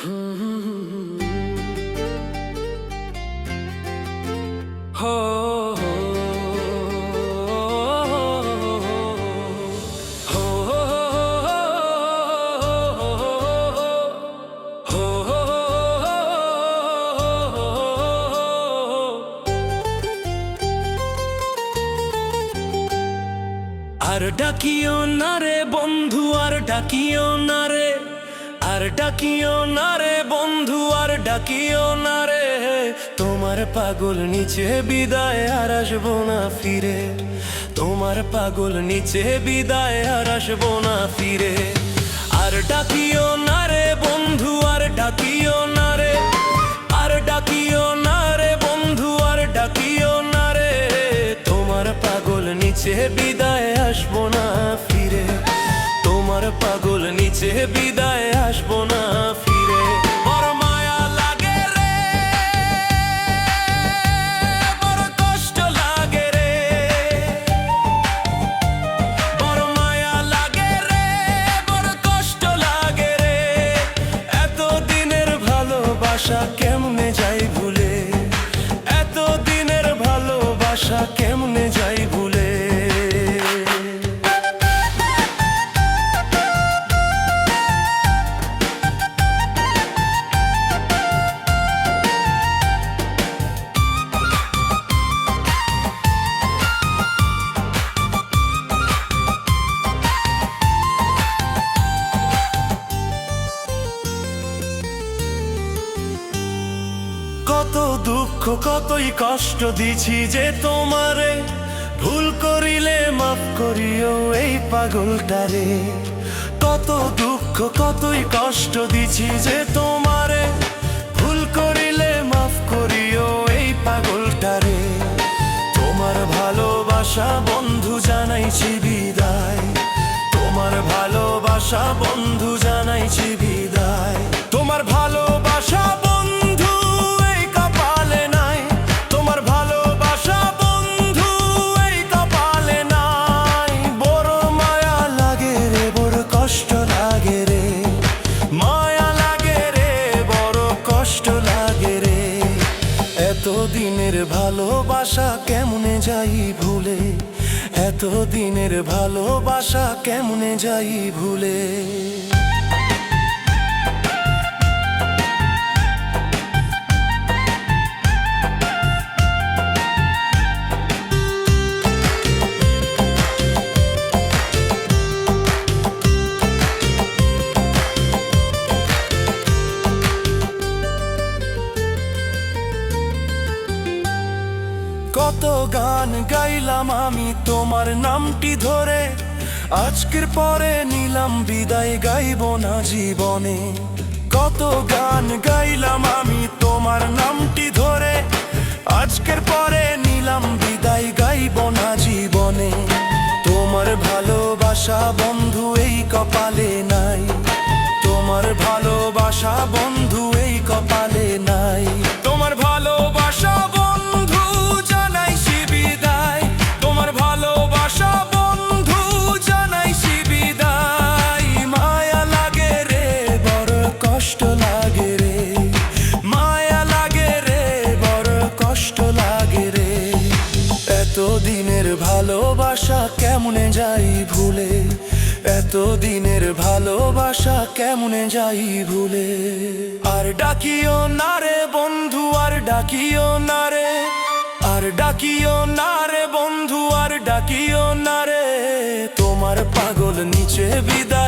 আর ডাকিও না রে বন্ধু, আর ডাকিও না রে, আর ডাকিও না রে বন্ধু, আর ডাকিও না রে। তোমার পাগল নিচে বিদায়, আর আসবো না ফিরে। তোমার পাগল নিচে বিদায়, আর আসবো না ফিরে। আর ডাকিও না রে বন্ধু, আর ডাকিও না রে, আর ডাকিও না রে বন্ধু, আর ডাকিও না রে। তোমার পাগল নিচে বিদায়, আসবো না ফিরে। তোমার পাগল নিচে বিদায়, আসবো না ফিরে। বড় মায়া লাগে রে, বড় কষ্ট লাগে রে, বড় মায়া লাগে রে, বড় কষ্ট লাগে রে। এত দিনের ভালোবাসা কেমনে যাই ভুলে, এত দিনের ভালোবাসা কেমনে যাই ভুলে। কত দুঃখ কতই কষ্ট দিছি যে তোমারে, ভুল করিলে মাফ করিও এই পাগলটারে। কত দুঃখ কতই কষ্ট দিছি যে তোমারে, ভুল করিলে মাফ করিও এই পাগলটারে। তোমার ভালোবাসা বন্ধু জানাইছি বিদায়, তোমার ভালোবাসা বন্ধু জানাইছি বিদায়। তোমার ভালোবাসা বন্ধু এই কপালে নাই, তোমার ভালোবাসা বন্ধু এই কপালে নাই। বড় মায়া লাগে রে, বড় কষ্ট লাগে রে, মায়া লাগে রে, বড় কষ্ট লাগে রে। এত দিনের ভালোবাসা কেমনে যাই ভুলে, এত দিনের ভালোবাসা কেমনে যাই ভুলে। কত গান গাইলাম আমি তোমার নামটি ধরে, আজকের পরে নিলাম বিদায়, গাইব না জীবনে। কত গান গাইলাম আমি তোমার নামটি ধরে, আজকের পরে নিলাম বিদায়, গাইব না জীবনে। তোমার ভালোবাসা বন্ধু এই কপালে নাই, তোমার ভালোবাসা বন্ধু এই কপালে নাই। তোমার ভালোবাসা বন্ধু জানাইছি বিদায়, তোমার ভালোবাসা বন্ধু জানাইছি বিদায়। মায়া লাগে রে, বড় কষ্ট লাগে রে, মায়া লাগে রে, বড় কষ্ট লাগে রে। এত দিনের ভালোবাসা কেমনে যাই ভুলে, এত দিনের ভালোবাসা কেমনে যাই ভুলে। আর ডাকিও না রে বন্ধু, আর ডাকিও না রে, আর ডাকিও না রে বন্ধু, আর ডাকিও না রে। তোমার পাগল নিচে বিদায়।